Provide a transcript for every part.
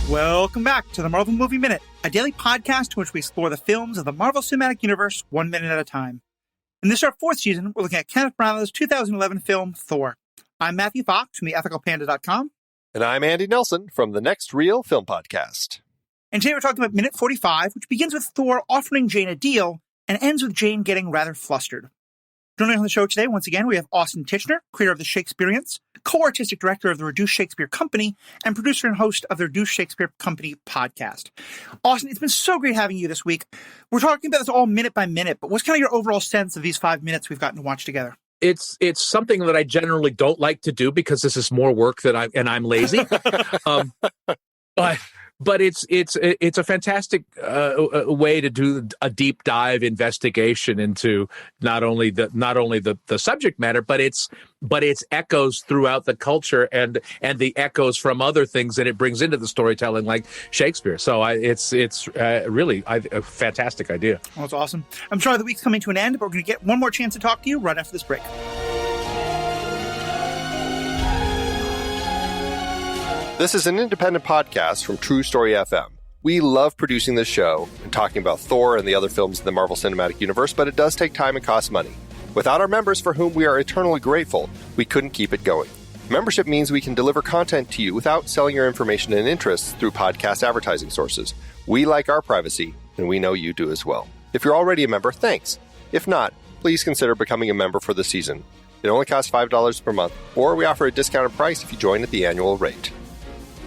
Welcome back to the Marvel Movie Minute, a daily podcast in which we explore the films of the Marvel Cinematic Universe 1 minute at a time. In this, our fourth season, we're looking at Kenneth Branagh's 2011 film, Thor. I'm Matthew Fox from theethicalpanda.com. And I'm Andy Nelson from the Next Reel Film Podcast. And today we're talking about minute 45, which begins with Thor offering Jane a deal and ends with Jane getting rather flustered. Joining on the show today, once again, we have Austin Tichenor, creator of the Shakespeareance, co-artistic director of the Reduced Shakespeare Company, and producer and host of the Reduced Shakespeare Company Podcast. Austin, it's been so great having you this week. We're talking about this all minute by minute, but what's kind of your overall sense of these 5 minutes we've gotten to watch together? It's something that I generally don't like to do because this is more work than I'm lazy. But it's a fantastic way to do a deep dive investigation into not only the subject matter, but its echoes throughout the culture and the echoes from other things that it brings into the storytelling, like Shakespeare. So it's really a fantastic idea. Well, that's awesome. I'm sorry the week's coming to an end, but we're going to get one more chance to talk to you right after this break. This is an independent podcast from True Story FM. We love producing this show and talking about Thor and the other films in the Marvel Cinematic Universe, but it does take time and cost money. Without our members, for whom we are eternally grateful, we couldn't keep it going. Membership means we can deliver content to you without selling your information and interests through podcast advertising sources. We like our privacy, and we know you do as well. If you're already a member, thanks. If not, please consider becoming a member for the season. It only costs $5 per month, or we offer a discounted price if you join at the annual rate.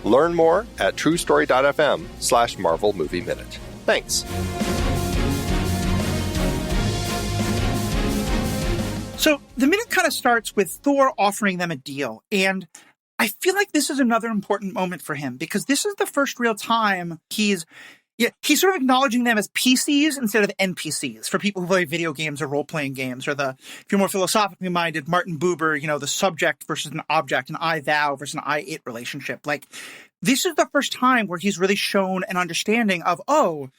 Learn more at truestory.fm/Marvel Movie Minute. Thanks. So the minute kind of starts with Thor offering them a deal. And I feel like this is another important moment for him because this is the first real time he's sort of acknowledging them as PCs instead of NPCs for people who play video games or role-playing games, or if you're more philosophically minded, Martin Buber, the subject versus an object, an I-thou versus an I-it relationship. Like, this is the first time where he's really shown an understanding of, oh,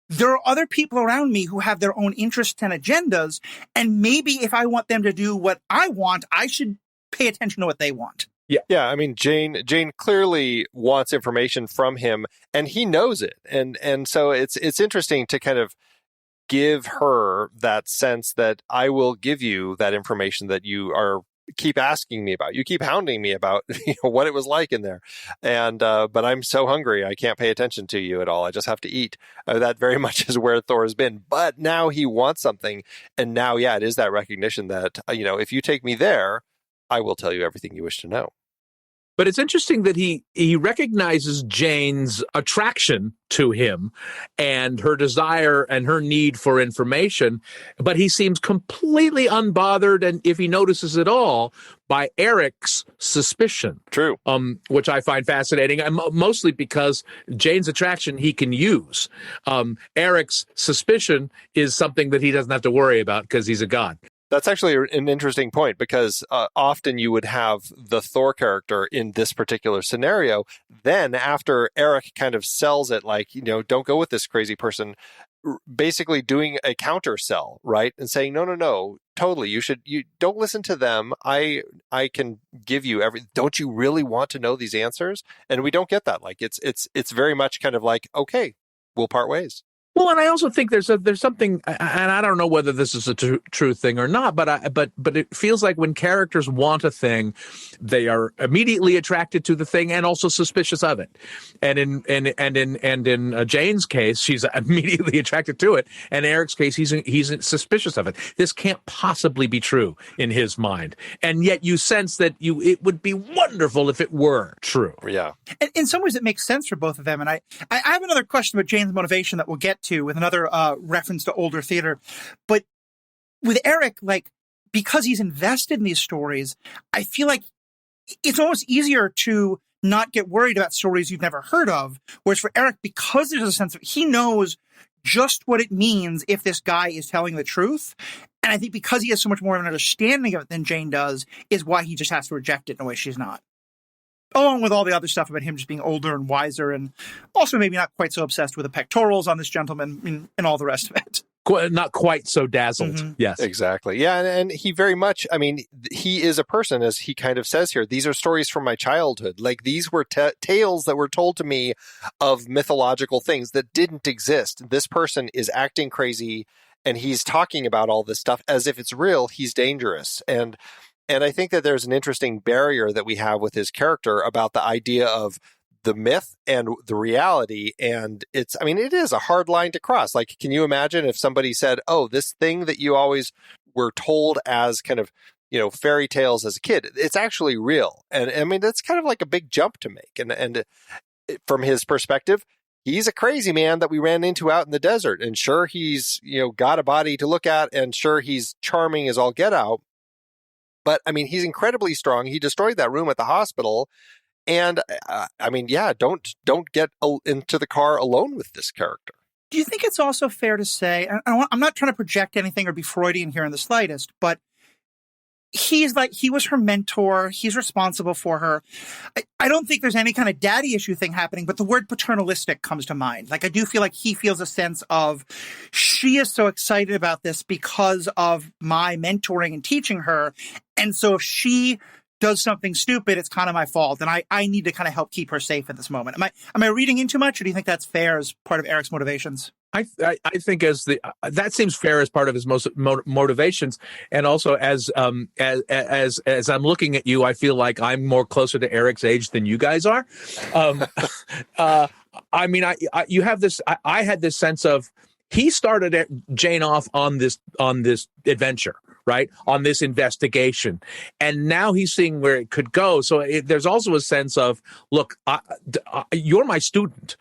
there are other people around me who have their own interests and agendas, and maybe if I want them to do what I want, I should pay attention to what they want. Yeah. I mean, Jane clearly wants information from him, and he knows it, and so it's interesting to kind of give her that sense that I will give you that information that you keep asking me about. You keep hounding me about what it was like in there, and but I'm so hungry I can't pay attention to you at all. I just have to eat. That very much is where Thor has been. But now he wants something, and now it is that recognition that if you take me there, I will tell you everything you wish to know. But it's interesting that he recognizes Jane's attraction to him and her desire and her need for information, but he seems completely unbothered, and if he notices at all, by Erik's suspicion. True. Which I find fascinating, mostly because Jane's attraction he can use. Erik's suspicion is something that he doesn't have to worry about because he's a god. That's actually an interesting point because often you would have the Thor character in this particular scenario. Then after Erik kind of sells it like, don't go with this crazy person, basically doing a counter sell, right? And saying, no, totally. You don't listen to them. I can give you don't you really want to know these answers? And we don't get that. Like it's very much kind of like, okay, we'll part ways. Well, and I also think there's something, and I don't know whether this is a true thing or not, but it feels like when characters want a thing, they are immediately attracted to the thing and also suspicious of it. And in Jane's case, she's immediately attracted to it, and in Erik's case, he's suspicious of it. This can't possibly be true in his mind, and yet you sense that it would be wonderful if it were true. Yeah. In some ways, it makes sense for both of them. And I have another question about Jane's motivation that we'll get to with another reference to older theater. But with Erik, because he's invested in these stories, I feel like it's almost easier to not get worried about stories you've never heard of. Whereas for Erik, because there's a sense of he knows just what it means if this guy is telling the truth. And I think because he has so much more of an understanding of it than Jane does is why he just has to reject it in a way she's not. Along with all the other stuff about him just being older and wiser, and also maybe not quite so obsessed with the pectorals on this gentleman and all the rest of it. Not quite so dazzled. Mm-hmm. Yes. Exactly. Yeah. And he very much, I mean, he is a person, as he kind of says here. These are stories from my childhood. Like, these were tales that were told to me of mythological things that didn't exist. This person is acting crazy, and he's talking about all this stuff as if it's real. He's dangerous. And I think that there's an interesting barrier that we have with his character about the idea of the myth and the reality. And it is a hard line to cross. Like, can you imagine if somebody said, oh, this thing that you always were told as kind of, fairy tales as a kid, it's actually real. And I mean, that's kind of like a big jump to make. And from his perspective, he's a crazy man that we ran into out in the desert. And sure, he's, got a body to look at, and sure, he's charming as all get out. But I mean, he's incredibly strong. He destroyed that room at the hospital. And don't get into the car alone with this character. Do you think it's also fair to say, I'm not trying to project anything or be Freudian here in the slightest, but he was her mentor. He's responsible for her. I don't think there's any kind of daddy issue thing happening, but the word paternalistic comes to mind. Like, I do feel like he feels a sense of, she is so excited about this because of my mentoring and teaching her. And so if she does something stupid, it's kind of my fault, and I need to kind of help keep her safe at this moment. Am I reading in too much, or do you think that's fair as part of Erik's motivations? I think that seems fair as part of his motivations, and also as I'm looking at you, I feel like I'm more closer to Erik's age than you guys are. You have this. I had this sense of, he started Jane off on this adventure, right? On this investigation. And now he's seeing where it could go. So there's also a sense of, look, you're my student,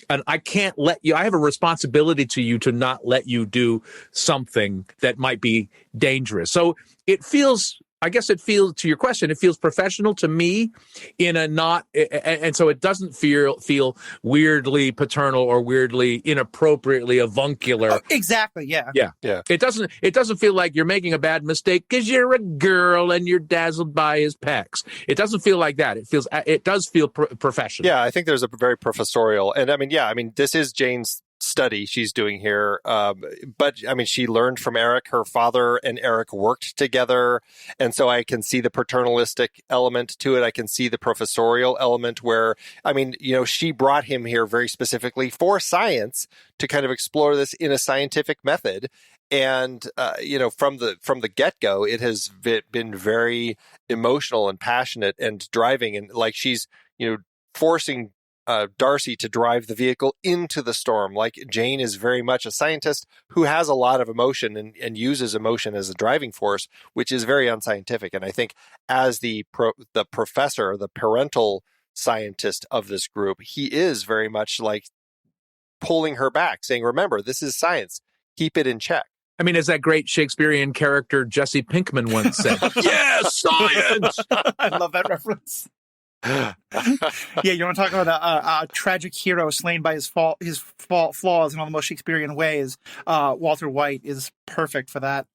and I can't let you, I have a responsibility to you to not let you do something that might be dangerous. So it feels, to your question, it feels professional to me in a not, and so it doesn't feel weirdly paternal or weirdly inappropriately avuncular. Oh, exactly. Yeah. It doesn't feel like you're making a bad mistake because you're a girl and you're dazzled by his pecs. It doesn't feel like that. It does feel professional. Yeah, I think there's a very professorial, and this is Jane's study she's doing here. But I mean, she learned from Erik. Her father and Erik worked together. And so I can see the paternalistic element to it. I can see the professorial element where, she brought him here very specifically for science to kind of explore this in a scientific method. And, from the get-go, it has been very emotional and passionate and driving. And like, she's, forcing Darcy to drive the vehicle into the storm. Like, Jane is very much a scientist who has a lot of emotion and uses emotion as a driving force, which is very unscientific. And I think as the professor, the parental scientist of this group, he is very much like pulling her back, saying, remember, this is science. Keep it in check. I mean, as that great Shakespearean character Jesse Pinkman once said, yes, science! I love that reference. Yeah, you want to talk about a tragic hero slain by his flaws in all the most Shakespearean ways. Walter White is perfect for that.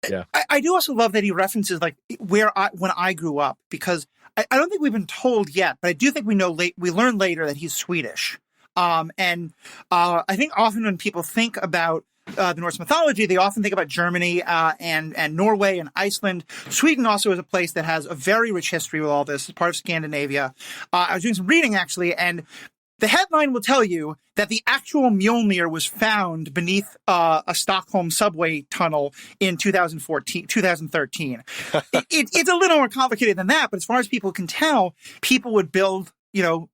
Yeah, I do also love that he references like when I grew up, because I don't think we've been told yet, but I do think we learn later that he's Swedish. And I think often when people think about the Norse mythology, they often think about Germany and Norway and Iceland. Sweden also is a place that has a very rich history with all this. It's part of Scandinavia. I was doing some reading, actually, and the headline will tell you that the actual Myeu-muh was found beneath a Stockholm subway tunnel in 2013. It's a little more complicated than that, but as far as people can tell, people would build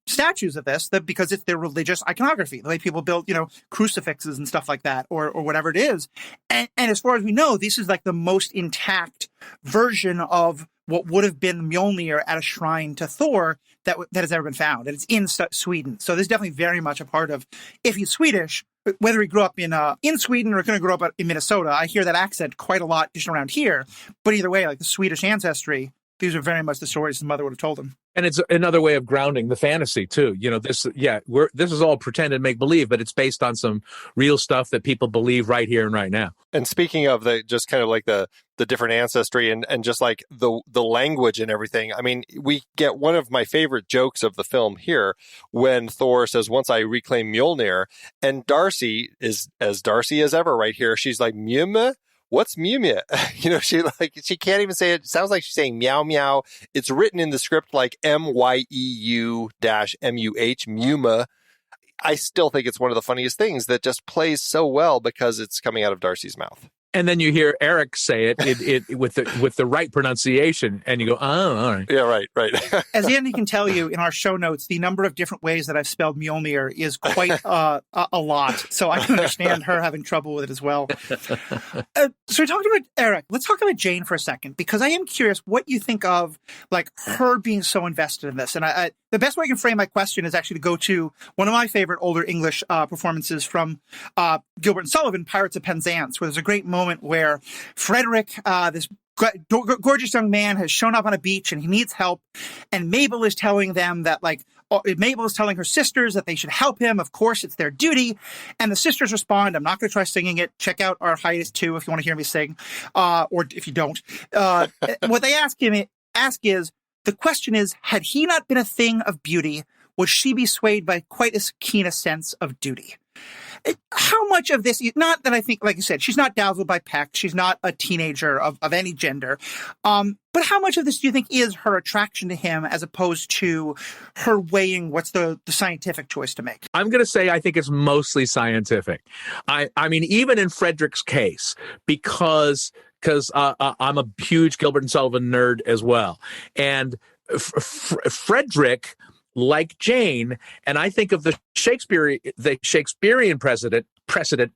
statues of this because it's their religious iconography, the way people build, crucifixes and stuff like that, or whatever it is. And as far as we know, this is like the most intact version of what would have been Mjolnir at a shrine to Thor that has ever been found. And it's in Sweden. So this is definitely very much a part of, if he's Swedish, whether he grew up in Sweden or going to grow up in Minnesota. I hear that accent quite a lot just around here. But either way, like the Swedish ancestry these are very much the stories his mother would have told him. And it's another way of grounding the fantasy too. This is all pretend and make believe, but it's based on some real stuff that people believe right here and right now. And speaking of the just kind of like the different ancestry and just like the language and everything, I mean, we get one of my favorite jokes of the film here when Thor says, "Once I reclaim Mjolnir," and Darcy is as Darcy as ever right here. She's like, "Myeu-muh? What's Myeu-muh?" She can't even say it. It sounds like she's saying meow meow. It's written in the script like Myeu-muh, Myeu-muh. I still think it's one of the funniest things that just plays so well because it's coming out of Darcy's mouth. And then you hear Erik say it with the right pronunciation, and you go, "Oh, all right." Yeah, right. As Andy can tell you in our show notes, the number of different ways that I've spelled Mjolnir is quite a lot. So I can understand her having trouble with it as well. So we're talking about Erik. Let's talk about Jane for a second, because I am curious what you think of like her being so invested in this. And the best way I can frame my question is actually to go to one of my favorite older English performances from Gilbert and Sullivan, Pirates of Penzance, where there's a great moment where Frederick, this gorgeous young man, has shown up on a beach and he needs help. And Mabel is telling them that, Mabel is telling her sisters that they should help him. Of course, it's their duty. And the sisters respond, I'm not going to try singing it. Check out our hiatus 2 if you want to hear me sing, or if you don't. What they ask is, the question is, had he not been a thing of beauty, would she be swayed by quite as keen a sense of duty? How much of this, not that I think, like you said, she's not dazzled by Peck. She's not a teenager of any gender. But how much of this do you think is her attraction to him as opposed to her weighing what's the scientific choice to make? I'm going to say I think it's mostly scientific. I mean, even in Frederick's case, because I'm a huge Gilbert and Sullivan nerd as well. And Frederick, like Jane, and I think of the Shakespearean precedent,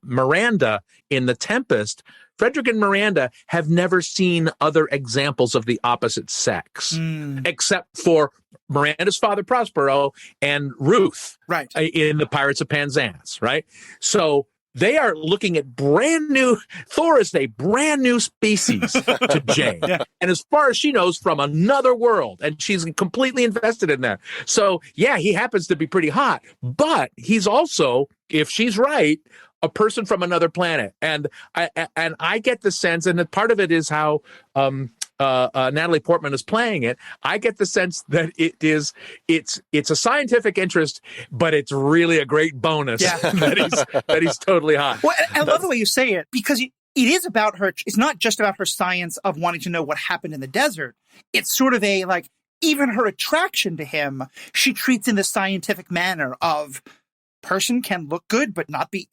Miranda in The Tempest. Frederick and Miranda have never seen other examples of the opposite sex, except for Miranda's father Prospero and Ruth, right, in the Pirates of Penzance, right? So they are looking at brand new. Thor is a brand new species to Jane. Yeah. And as far as she knows, from another world. And she's completely invested in that. So, yeah, he happens to be pretty hot. But he's also, if she's right, a person from another planet. And I get the sense, and part of it is how Natalie Portman is playing it. I get the sense that it's a scientific interest, but it's really a great bonus that he's totally hot. Well, I love the way you say it, because it is about her. It's not just about her science of wanting to know what happened in the desert. It's sort of even her attraction to him, she treats in the scientific manner of person can look good, but not be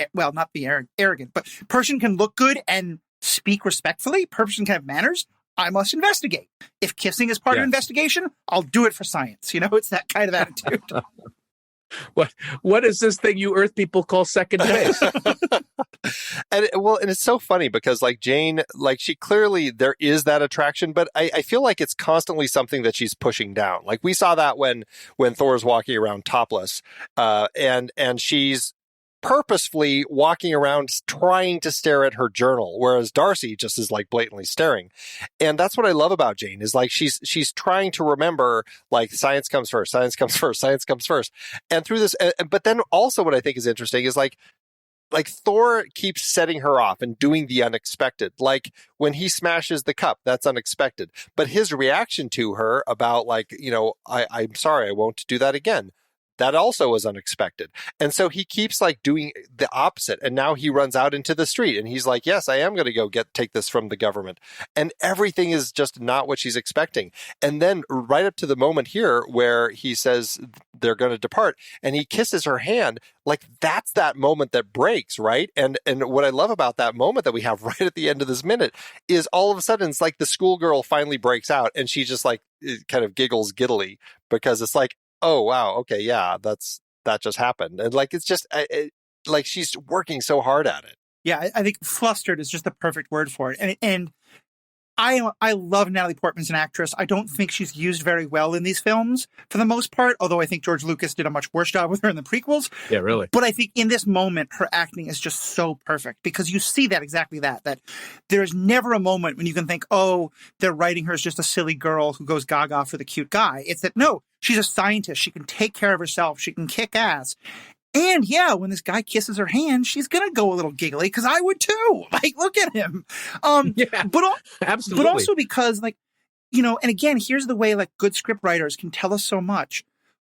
arrogant, but person can look good and speak respectfully. Person can have manners. I must investigate. If kissing is part of investigation, I'll do it for science. It's that kind of attitude. What is this thing you Earth people call second base? And it's so funny because Jane, she clearly, there is that attraction, but I feel like it's constantly something that she's pushing down. Like we saw that when Thor's walking around topless, and she's purposefully walking around trying to stare at her journal, whereas Darcy just is blatantly staring. And that's what I love about Jane is she's trying to remember science comes first. And through this, but then also what I think is interesting is Thor keeps setting her off and doing the unexpected. Like when he smashes the cup, that's unexpected. But his reaction to her about I'm sorry, I won't do that again. That also was unexpected. And so he keeps doing the opposite. And now he runs out into the street and he's like, yes, I am going to go take this from the government. And everything is just not what she's expecting. And then right up to the moment here where he says they're going to depart and he kisses her hand, that's that moment that breaks, right? And what I love about that moment that we have right at the end of this minute is all of a sudden it's the schoolgirl finally breaks out and she just kind of giggles giddily because it's oh, wow. Okay. Yeah, that just happened. And it's just she's working so hard at it. Yeah. I think flustered is just the perfect word for it. And I love Natalie Portman as an actress. I don't think she's used very well in these films for the most part, although I think George Lucas did a much worse job with her in the prequels. Yeah, really. But I think in this moment, her acting is just so perfect because you see that exactly that there's never a moment when you can think, oh, they're writing her as just a silly girl who goes gaga for the cute guy. It's that, no, she's a scientist. She can take care of herself. She can kick ass. And yeah, when this guy kisses her hand, she's going to go a little giggly because I would too. Like, look at him. Absolutely. But also because, like, you know, and again, here's the way, like, good script writers can tell us so much.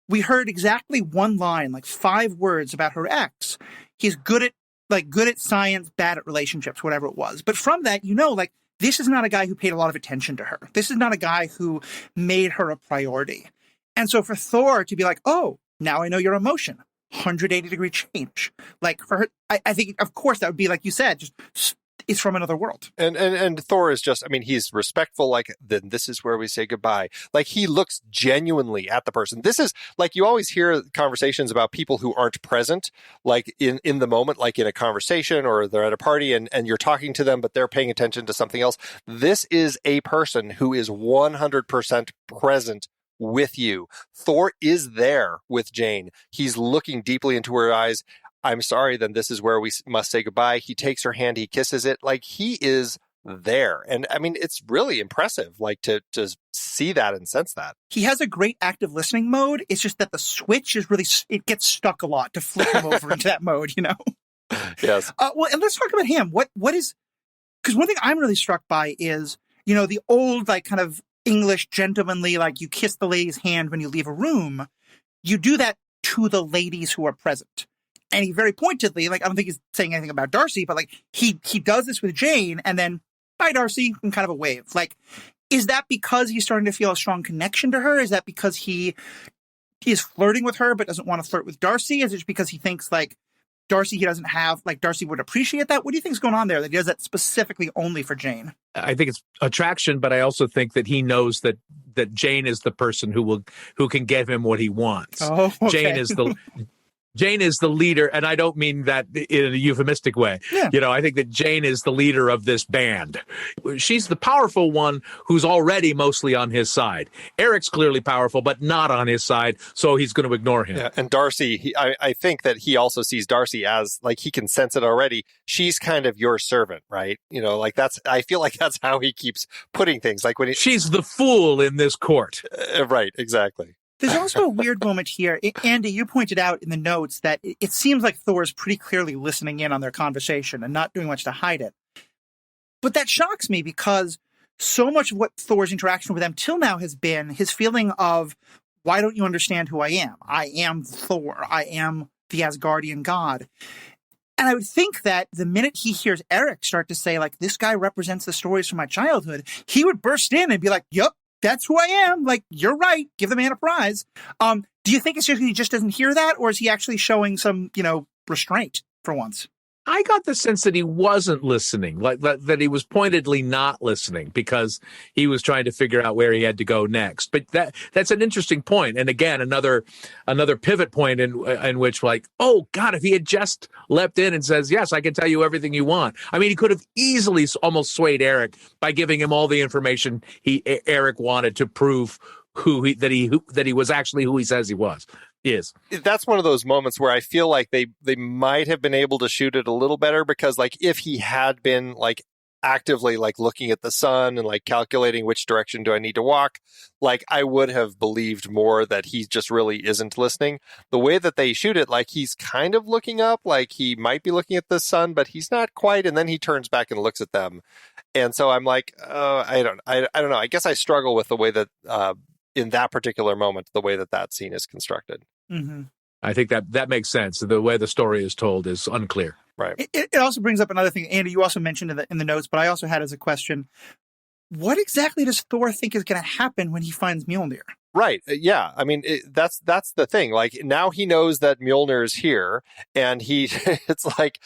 We heard exactly one line, like 5 words about her ex. He's good at science, bad at relationships, whatever it was. But from that, you know, like, this is not a guy who paid a lot of attention to her. This is not a guy who made her a priority. And so for Thor to be like, oh, now I know your emotion. 180-degree change. Like, for her, I think, of course, that would be, like you said, just it's from another world. And Thor is just, I mean, he's respectful, like, then this is where we say goodbye. Like, he looks genuinely at the person. This is, like, you always hear conversations about people who aren't present, like, in the moment, like in a conversation or they're at a party and you're talking to them, but they're paying attention to something else. This is a person who is 100% present with you. Thor is there with Jane. He's looking deeply into her eyes. I'm sorry, then this is where we must say goodbye. He takes her hand, he kisses it. Like, he is there. And I mean, it's really impressive, like, to see that and sense that. He has a great active listening mode. It's just that the switch is really, it gets stuck a lot to flip him over into that mode, you know? Yes. Well, and let's talk about him. What is, because one thing I'm really struck by is, you know, the old, like, kind of English gentlemanly, like, you kiss the lady's hand when you leave a room. You do that to the ladies who are present. And he very pointedly, like, I don't think he's saying anything about Darcy, but, like, he does this with Jane and then, bye, Darcy, and kind of a wave. Like, is that because he's starting to feel a strong connection to her? Is that because he is flirting with her but doesn't want to flirt with Darcy? Is it because he thinks, like, Darcy he doesn't have, like, Darcy would appreciate that? What do you think is going on there that he does that specifically only for Jane? I think it's attraction, but I also think that he knows that Jane is the person who can give him what he wants. Oh, okay. Jane is the leader, and I don't mean that in a euphemistic way. Yeah. You know, I think that Jane is the leader of this band. She's the powerful one who's already mostly on his side. Erik's clearly powerful, but not on his side, so he's going to ignore him. Yeah, and Darcy, I think that he also sees Darcy as, like, he can sense it already. She's kind of your servant, right? You know, like, I feel like that's how he keeps putting things. Like, when she's the fool in this court. Right, exactly. There's also a weird moment here. Andy, you pointed out in the notes that it seems like Thor is pretty clearly listening in on their conversation and not doing much to hide it. But that shocks me because so much of what Thor's interaction with them till now has been his feeling of, why don't you understand who I am? I am Thor. I am the Asgardian god. And I would think that the minute he hears Erik start to say, like, this guy represents the stories from my childhood, he would burst in and be like, yep. That's who I am. Like, you're right. Give the man a prize. Do you think it's just he just doesn't hear that, or is he actually showing some, you know, restraint for once? I got the sense that he wasn't listening, like that he was pointedly not listening because he was trying to figure out where he had to go next. But that's an interesting point. And again, another pivot point in which, like, oh God, if he had just leapt in and says, yes, I can tell you everything you want. I mean, he could have easily almost swayed Erik by giving him all the information Erik wanted to prove that he was actually who he says he was. Is. That's one of those moments where I feel like they might have been able to shoot it a little better, because, like, if he had been, like, actively, like, looking at the sun and, like, calculating which direction do I need to walk, like, I would have believed more that he just really isn't listening. The way that they shoot it, like, he's kind of looking up, like he might be looking at the sun, but he's not quite, and then he turns back and looks at them. And so I'm like, I don't know. I guess I struggle with the way that in that particular moment, the way that scene is constructed. Mm-hmm. I think that makes sense. The way the story is told is unclear. Right. It also brings up another thing, Andy, you also mentioned in the notes, but I also had as a question, what exactly does Thor think is going to happen when he finds Mjolnir? Right. Yeah. I mean, that's the thing. Like, now he knows that Mjolnir is here, and it's like,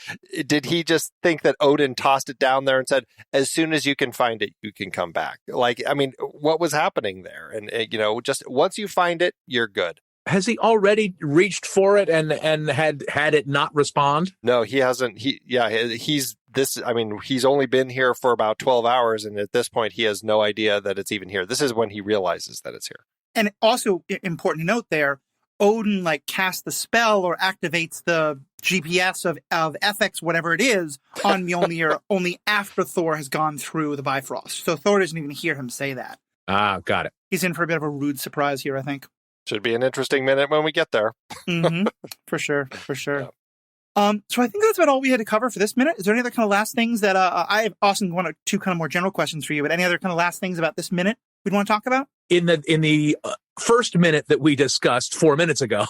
did he just think that Odin tossed it down there and said, as soon as you can find it, you can come back? Like, I mean, what was happening there? And, you know, just once you find it, you're good. Has he already reached for it and had it not respond? No, he hasn't. He's I mean, he's only been here for about 12 hours, and at this point, he has no idea that it's even here. This is when he realizes that it's here. And also important to note there, Odin casts the spell or activates the GPS of FX, whatever it is, on Mjolnir only after Thor has gone through the Bifrost. So Thor doesn't even hear him say that. Ah, got it. He's in for a bit of a rude surprise here, I think. Should be an interesting minute when we get there. For sure. Yeah. So I think that's about all we had to cover for this minute. Is there any other kind of last things that I have, Austin, one or two kind of more general questions for you, but any other kind of last things about this minute we'd want to talk about? In the first minute that we discussed 4 minutes ago,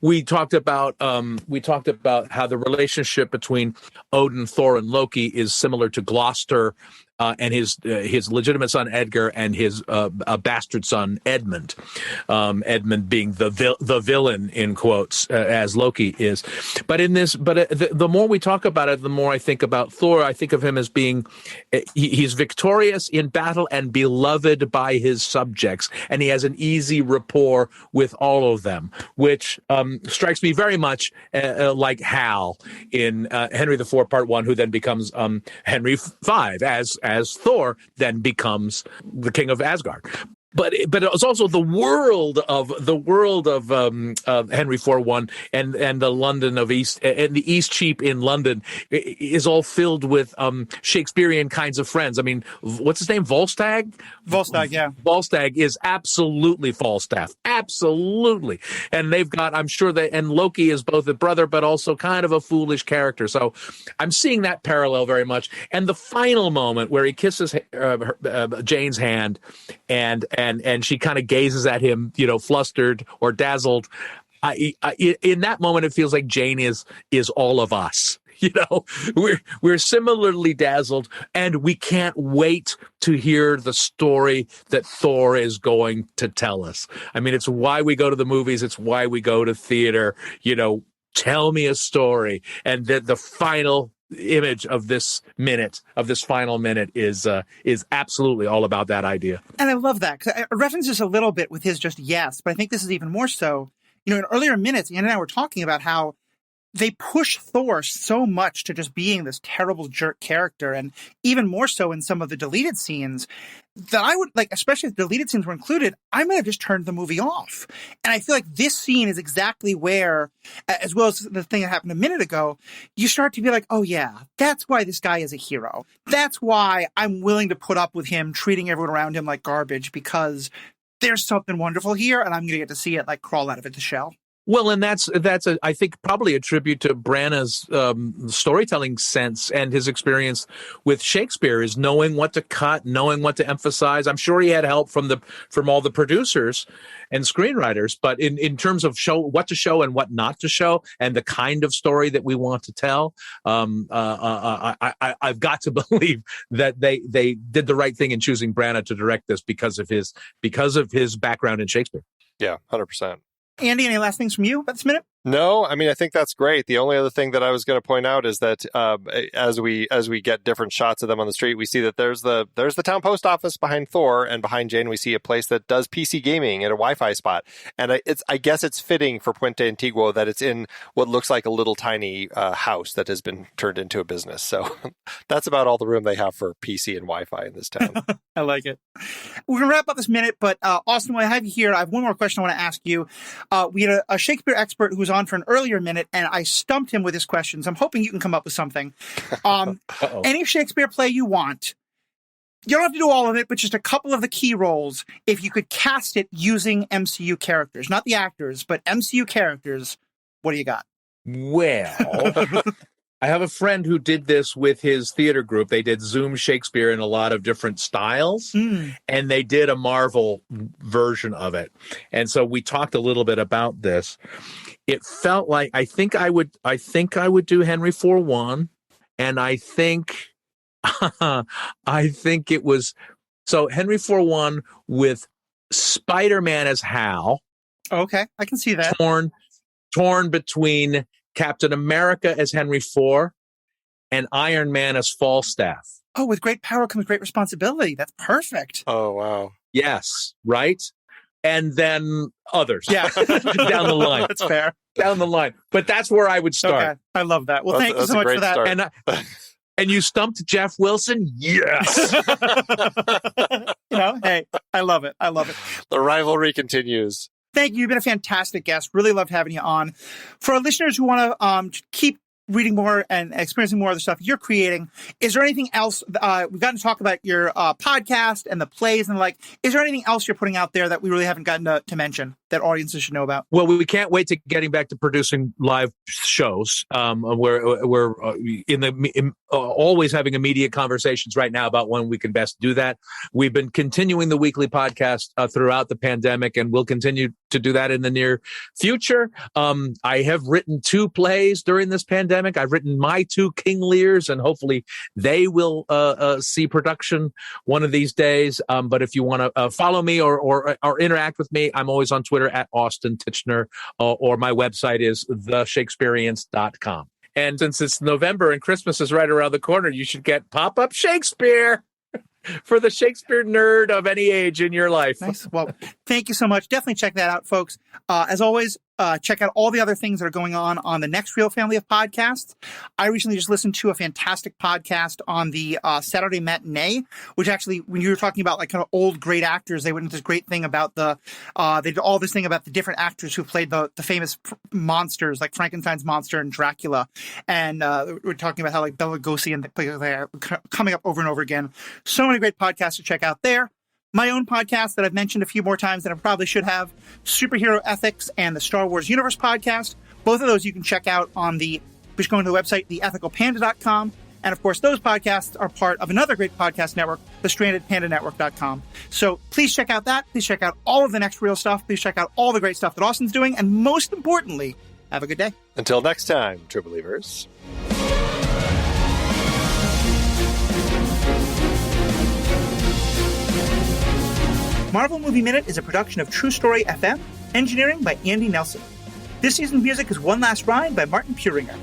we talked about how the relationship between Odin, Thor, and Loki is similar to Gloucester and his legitimate son Edgar and his bastard son Edmund. Edmund being the villain in quotes as Loki is. But the more we talk about it, the more I think about Thor. I think of him as being he's victorious in battle and beloved by his subjects, and he has an easy rapport with all of them, which strikes me very much like Hal in Henry IV Part 1, who then becomes Henry V as Thor then becomes the king of Asgard. But it's also the world of Henry IV and the London of East and the East Cheap in London is all filled with Shakespearean kinds of friends. I mean, what's his name? Volstagg? Volstagg, yeah. Volstagg is absolutely Falstaff. Absolutely. And they've got, I'm sure and Loki is both a brother, but also kind of a foolish character. So I'm seeing that parallel very much. And the final moment where he kisses Jane's hand and she kind of gazes at him, flustered or dazzled. In that moment, it feels like Jane is all of us. We're similarly dazzled, and we can't wait to hear the story that Thor is going to tell us. I mean, it's why we go to the movies. It's why we go to theater. Tell me a story. And the final image of this final minute is absolutely all about that idea. And I love that, because I referenced this a little bit with his just yes, but I think this is even more so. In earlier minutes, Ann and I were talking about how they push Thor so much to just being this terrible jerk character, and even more so in some of the deleted scenes, that I would, especially if the deleted scenes were included, I might have just turned the movie off. And I feel like this scene is exactly where, as well as the thing that happened a minute ago, you start to be like, oh yeah, that's why this guy is a hero. That's why I'm willing to put up with him treating everyone around him like garbage, because there's something wonderful here, and I'm going to get to see it crawl out of its shell. Well, and that's I think probably a tribute to Branagh's storytelling sense and his experience with Shakespeare, is knowing what to cut, knowing what to emphasize. I'm sure he had help from all the producers and screenwriters, but in terms of what to show and what not to show, and the kind of story that we want to tell, I've got to believe that they did the right thing in choosing Branagh to direct this because of his background in Shakespeare. Yeah, 100%. Andy, any last things from you about this minute? No, I mean, I think that's great. The only other thing that I was going to point out is that as we get different shots of them on the street, we see that there's the town post office behind Thor, and behind Jane we see a place that does PC gaming at a Wi-Fi spot. And I guess it's fitting for Puente Antiguo that it's in what looks like a little tiny house that has been turned into a business. So that's about all the room they have for PC and Wi-Fi in this town. I like it. We're going to wrap up this minute, but Austin, while I have you here, I have one more question I want to ask you. We had a Shakespeare expert who was on for an earlier minute, and I stumped him with his questions. I'm hoping you can come up with something. Any Shakespeare play you want. You don't have to do all of it, but just a couple of the key roles. If you could cast it using MCU characters, not the actors, but MCU characters, what do you got? Well, I have a friend who did this with his theater group. They did Zoom Shakespeare in a lot of different styles, and they did a Marvel version of it. And so we talked a little bit about this. It felt like I think I would do Henry IV, and I think it was so Henry IV with Spider-Man as Hal. Okay, I can see that. Torn between Captain America as Henry IV and Iron Man as Falstaff. Oh, with great power comes great responsibility. That's perfect. Oh, wow. Yes, right? and then others. Yeah. Down the line. That's fair. Down the line. But that's where I would start. Okay. I love that. Well, thank you so a much great for that. start. And you stumped Jeff Wilson? Yes. Hey, I love it. I love it. The rivalry continues. Thank you. You've been a fantastic guest. Really loved having you on. For our listeners who want to keep reading more and experiencing more of the stuff you're creating, is there anything else? We've gotten to talk about your podcast and the plays and is there anything else you're putting out there that we really haven't gotten to mention that audiences should know about? Well, we can't wait to getting back to producing live shows. We're always having immediate conversations right now about when we can best do that. We've been continuing the weekly podcast throughout the pandemic, and we'll continue to do that in the near future. I have written 2 plays during this pandemic. I've written my 2 King Lears, and hopefully they will see production one of these days. But if you want to follow me or interact with me, I'm always on Twitter at Austin Tichenor, or my website is theshakespeareance.com. And since it's November and Christmas is right around the corner, you should get Pop-Up Shakespeare for the Shakespeare nerd of any age in your life. Nice. Well, thank you so much. Definitely check that out, folks. As always, check out all the other things that are going on the Next Reel family of podcasts. I recently just listened to a fantastic podcast on the Saturday Matinee, which actually, when you were talking about kind of old great actors, they went into this great thing about they did all this thing about the different actors who played the famous monsters, like Frankenstein's monster and Dracula. And we're talking about how Bela Lugosi and they're coming up over and over again. So many great podcasts to check out there. My own podcast that I've mentioned a few more times than I probably should have, Superhero Ethics and the Star Wars Universe podcast. Both of those you can check out on just going to the website, theethicalpanda.com. And of course, those podcasts are part of another great podcast network, the strandedpandanetwork.com. So please check out that. Please check out all of the Next Reel stuff. Please check out all the great stuff that Austin's doing. And most importantly, have a good day. Until next time, true believers. Marvel Movie Minute is a production of True Story FM, engineering by Andy Nelson. This season's music is One Last Ride by Martin Puringer.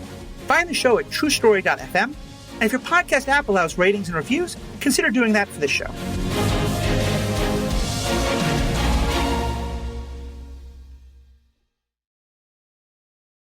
Find the show at truestory.fm, and if your podcast app allows ratings and reviews, consider doing that for this show.